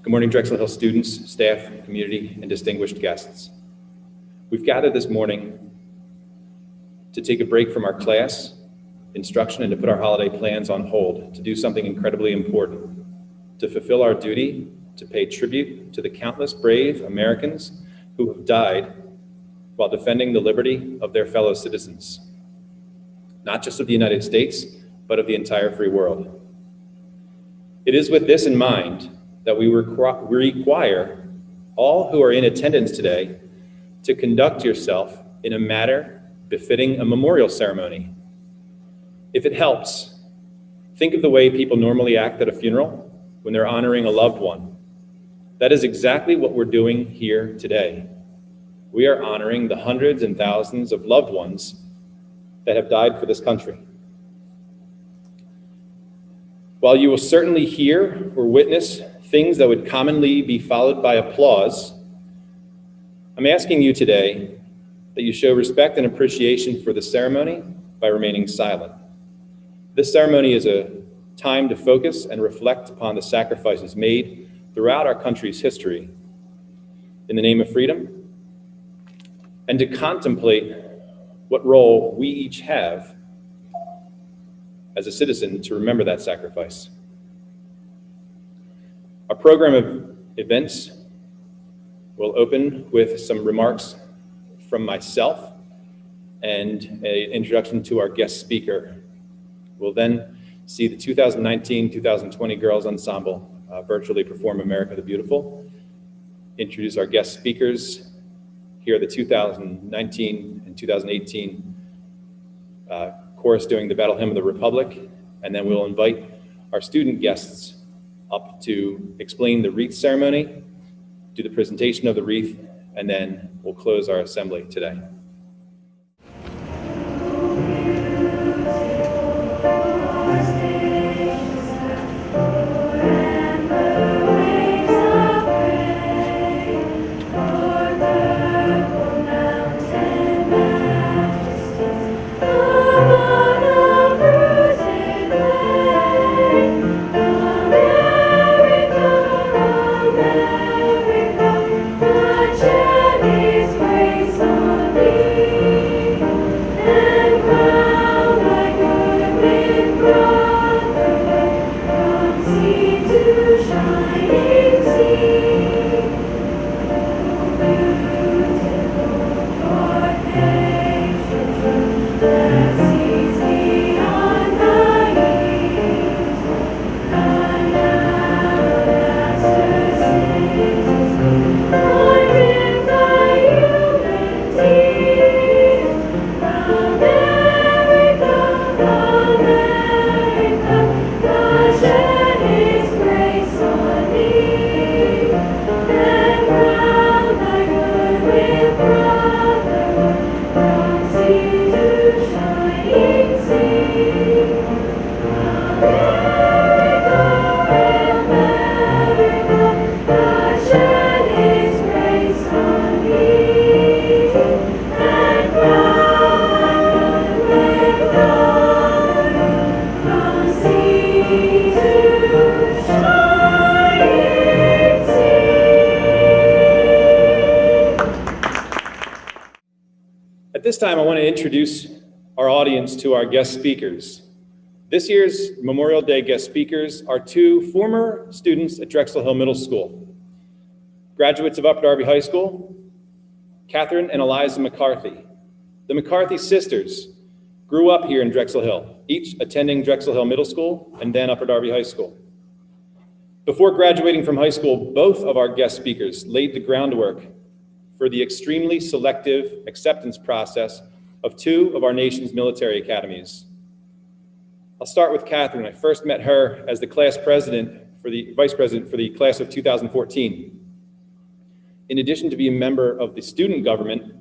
Good morning, Drexel Hill students, staff, community, and distinguished guests. We've gathered this morning to take a break from our class, instruction, and to put our holiday plans on hold to do something incredibly important, to fulfill our duty to pay tribute to the countless brave Americans who have died while defending the liberty of their fellow citizens, not just of the United States, but of the entire free world. It is with this in mind that we require all who are in attendance today to conduct yourself in a manner befitting a memorial ceremony. If it helps, think of the way people normally act at a funeral when they're honoring a loved one. That is exactly what we're doing here today. We are honoring the hundreds and thousands of loved ones that have died for this country. While you will certainly hear or witness things that would commonly be followed by applause, I'm asking you today that you show respect and appreciation for the ceremony by remaining silent. This ceremony is a time to focus and reflect upon the sacrifices made throughout our country's history in the name of freedom, and to contemplate what role we each have as a citizen to remember that sacrifice. Our program of events will open with some remarks from myself and an introduction to our guest speaker. We'll then see the 2019-2020 Girls Ensemble virtually perform America the Beautiful, introduce our guest speakers, hear the 2019 and 2018 chorus doing the Battle Hymn of the Republic, and then we'll invite our student guests up to explain the wreath ceremony, do the presentation of the wreath, and then we'll close our assembly today. At this time, I want to introduce our audience to our guest speakers. This year's Memorial Day guest speakers are two former students at Drexel Hill Middle School, graduates of Upper Darby High School, Catherine and Eliza McCarthy. The McCarthy sisters grew up here in Drexel Hill, each attending Drexel Hill Middle School and then Upper Darby High School. Before graduating from high school, both of our guest speakers laid the groundwork for the extremely selective acceptance process of two of our nation's military academies. I'll start with Catherine. I first met her as the vice president for the class of 2014. In addition to being a member of the student government,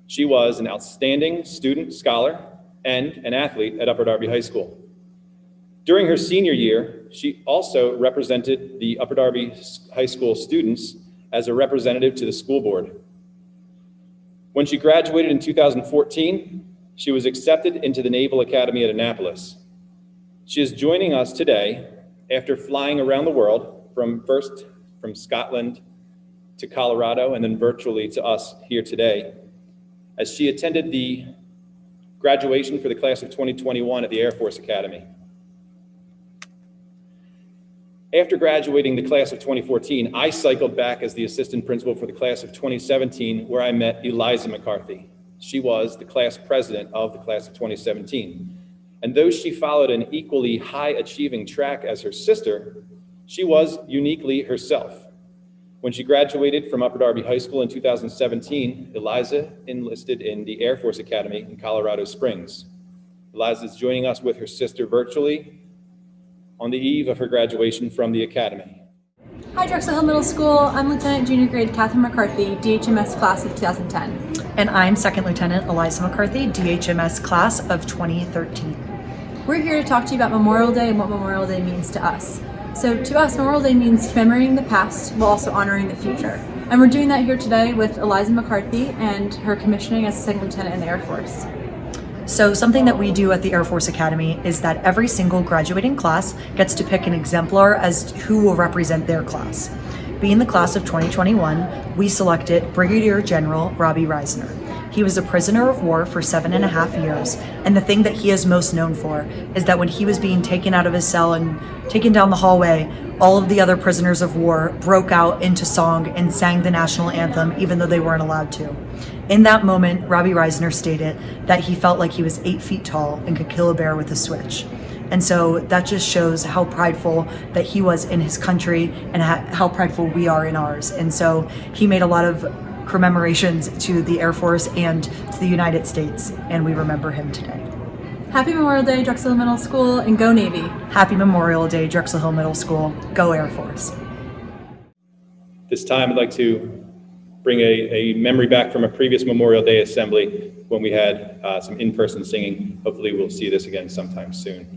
she was an outstanding student scholar and an athlete at Upper Darby High School. During her senior year, she also represented the Upper Darby High School students as a representative to the school board. When she graduated in 2014, she was accepted into the Naval Academy at Annapolis. She is joining us today after flying around the world from first from Scotland to Colorado and then virtually to us here today, as she attended the graduation for the class of 2021 at the Air Force Academy. After graduating the class of 2014, I cycled back as the assistant principal for the class of 2017, where I met Eliza McCarthy. She was the class president of the class of 2017. And though she followed an equally high-achieving track as her sister, she was uniquely herself. When she graduated from Upper Darby High School in 2017, Eliza enlisted in the Air Force Academy in Colorado Springs. Eliza is joining us with her sister virtually on the eve of her graduation from the Academy. Hi, Drexel Hill Middle School. I'm Lieutenant Junior Grade Catherine McCarthy, DHMS class of 2010. And I'm Second Lieutenant Eliza McCarthy, DHMS class of 2013. We're here to talk to you about Memorial Day and what Memorial Day means to us. So to us, Memorial Day means commemorating the past while also honoring the future. And we're doing that here today with Eliza McCarthy and her commissioning as a Second Lieutenant in the Air Force. So something that we do at the Air Force Academy is that every single graduating class gets to pick an exemplar as who will represent their class. Being the class of 2021, we selected Brigadier General Robbie Reisner. He was a prisoner of war for 7.5 years, and the thing that he is most known for is that when he was being taken out of his cell and taken down the hallway, all of the other prisoners of war broke out into song and sang the national anthem, even though they weren't allowed to. In that moment, Robbie Reisner stated that he felt like he was 8 feet tall and could kill a bear with a switch. And so that just shows how prideful that he was in his country and how prideful we are in ours. And so he made a lot of commemorations to the Air Force and to the United States, and we remember him today. Happy Memorial Day, Drexel Hill Middle School, and go Navy. Happy Memorial Day, Drexel Hill Middle School. Go Air Force. This time I'd like to bring a memory back from a previous Memorial Day assembly when we had some in-person singing. Hopefully we'll see this again sometime soon.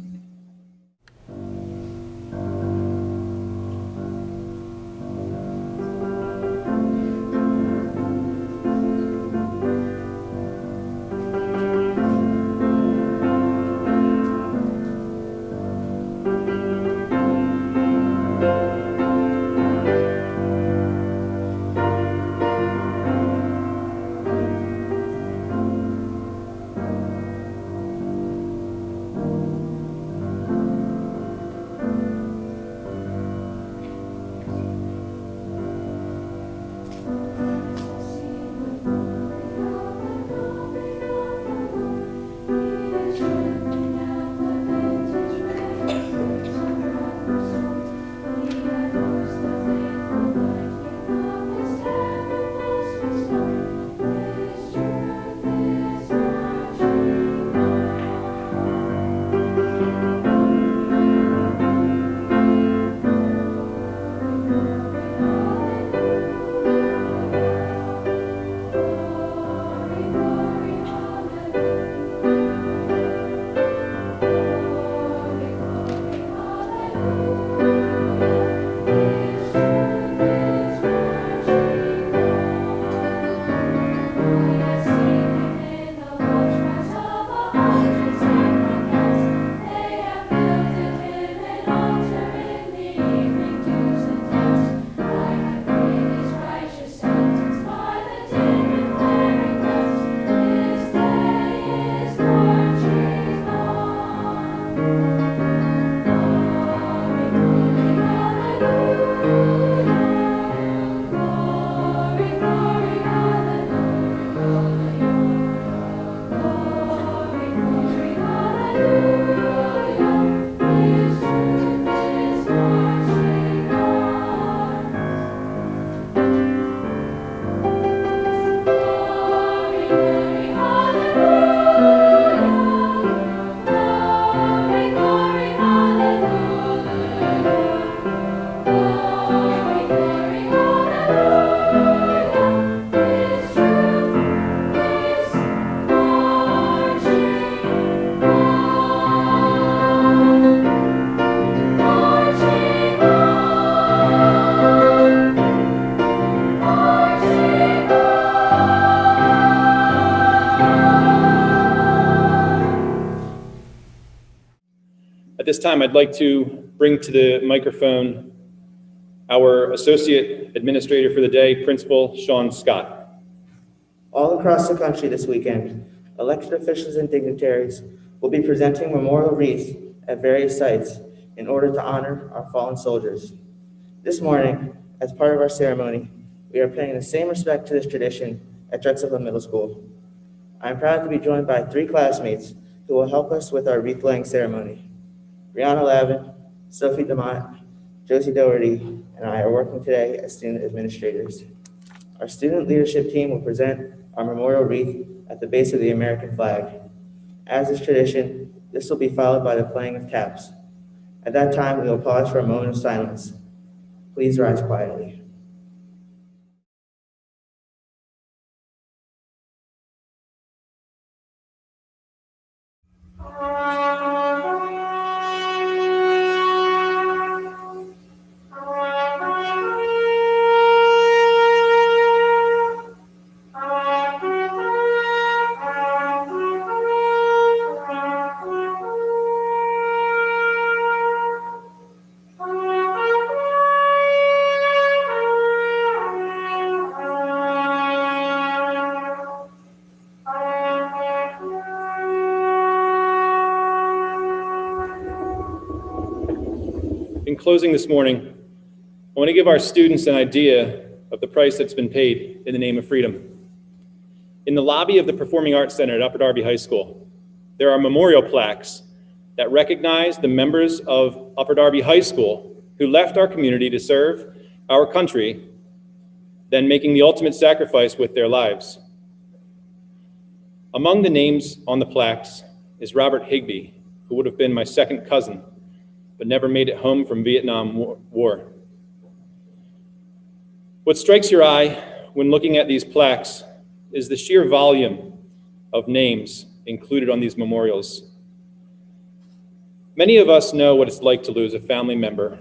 At this time, I'd like to bring to the microphone our Associate Administrator for the day, Principal Sean Scott. All across the country this weekend, elected officials and dignitaries will be presenting memorial wreaths at various sites in order to honor our fallen soldiers. This morning, as part of our ceremony, we are paying the same respect to this tradition at Drexel Hill Middle School. I am proud to be joined by 3 classmates who will help us with our wreath-laying ceremony. Brianna Lavin, Sophie DeMott, Josie Doherty, and I are working today as student administrators. Our student leadership team will present our memorial wreath at the base of the American flag. As is tradition, this will be followed by the playing of taps. At that time, we will pause for a moment of silence. Please rise quietly. In closing this morning, I want to give our students an idea of the price that's been paid in the name of freedom. In the lobby of the Performing Arts Center at Upper Darby High School, there are memorial plaques that recognize the members of Upper Darby High School who left our community to serve our country, then making the ultimate sacrifice with their lives. Among the names on the plaques is Robert Higbee, who would have been my second cousin, but never made it home from Vietnam War. What strikes your eye when looking at these plaques is the sheer volume of names included on these memorials. Many of us know what it's like to lose a family member,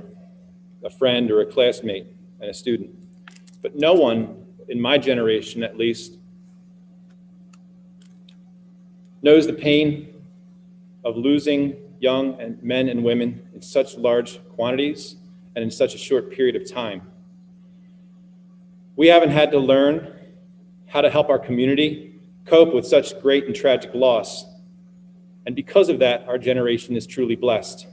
a friend, or a classmate, and a student. But no one, in my generation at least, knows the pain of losing young men and women in such large quantities and in such a short period of time. We haven't had to learn how to help our community cope with such great and tragic loss. And because of that, our generation is truly blessed.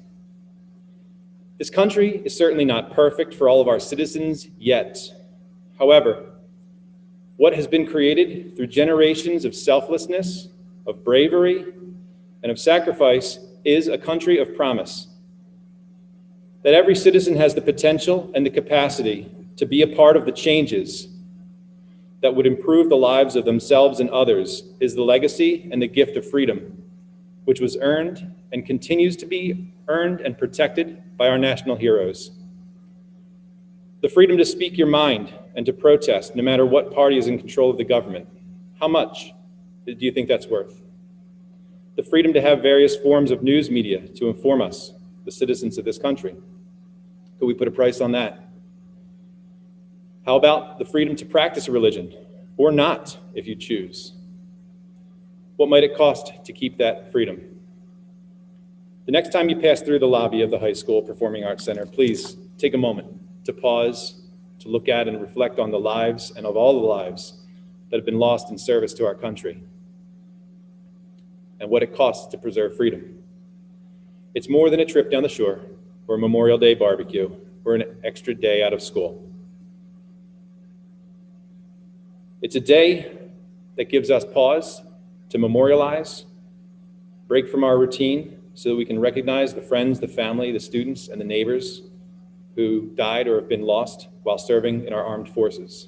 This country is certainly not perfect for all of our citizens yet. However, what has been created through generations of selflessness, of bravery, and of sacrifice is a country of promise. That every citizen has the potential and the capacity to be a part of the changes that would improve the lives of themselves and others is the legacy and the gift of freedom, which was earned and continues to be earned and protected by our national heroes. The freedom to speak your mind and to protest, no matter what party is in control of the government. How much do you think that's worth? The freedom to have various forms of news media to inform us, the citizens of this country. Could we put a price on that? How about the freedom to practice a religion, or not, if you choose? What might it cost to keep that freedom? The next time you pass through the lobby of the high school Performing Arts Center, please take a moment to pause, to look at and reflect on the lives and of all the lives that have been lost in service to our country, and what it costs to preserve freedom. It's more than a trip down the shore, or a Memorial Day barbecue, or an extra day out of school. It's a day that gives us pause to memorialize, break from our routine so that we can recognize the friends, the family, the students, and the neighbors who died or have been lost while serving in our armed forces.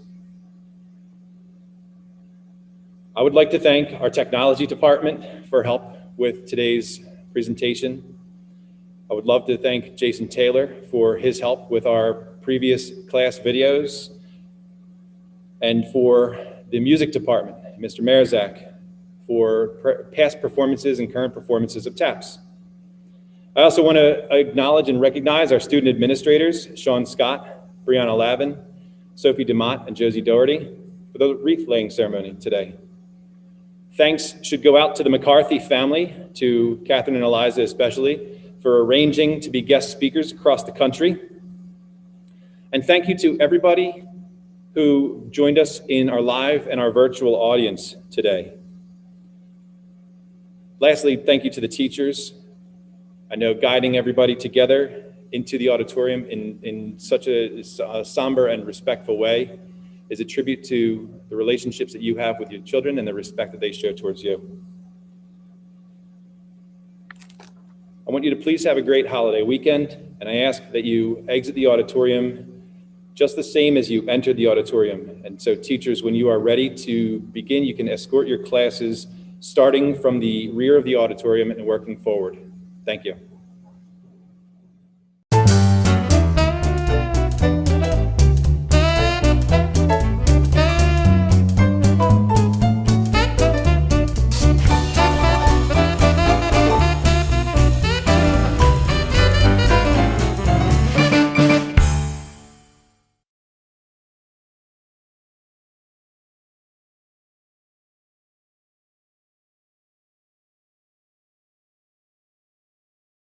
I would like to thank our technology department for help with today's presentation. I would love to thank Jason Taylor for his help with our previous class videos, and for the music department, Mr. Marzak, for past performances and current performances of TAPS. I also want to acknowledge and recognize our student administrators, Sean Scott, Brianna Lavin, Sophie DeMott, and Josie Doherty, for the wreath-laying ceremony today. Thanks should go out to the McCarthy family, to Catherine and Eliza especially, for arranging to be guest speakers across the country. And thank you to everybody who joined us in our live and our virtual audience today. Lastly, thank you to the teachers. I know guiding everybody together into the auditorium in such a somber and respectful way is a tribute to the relationships that you have with your children and the respect that they show towards you. I want you to please have a great holiday weekend, and I ask that you exit the auditorium just the same as you entered the auditorium. And so teachers, when you are ready to begin, you can escort your classes starting from the rear of the auditorium and working forward. Thank you.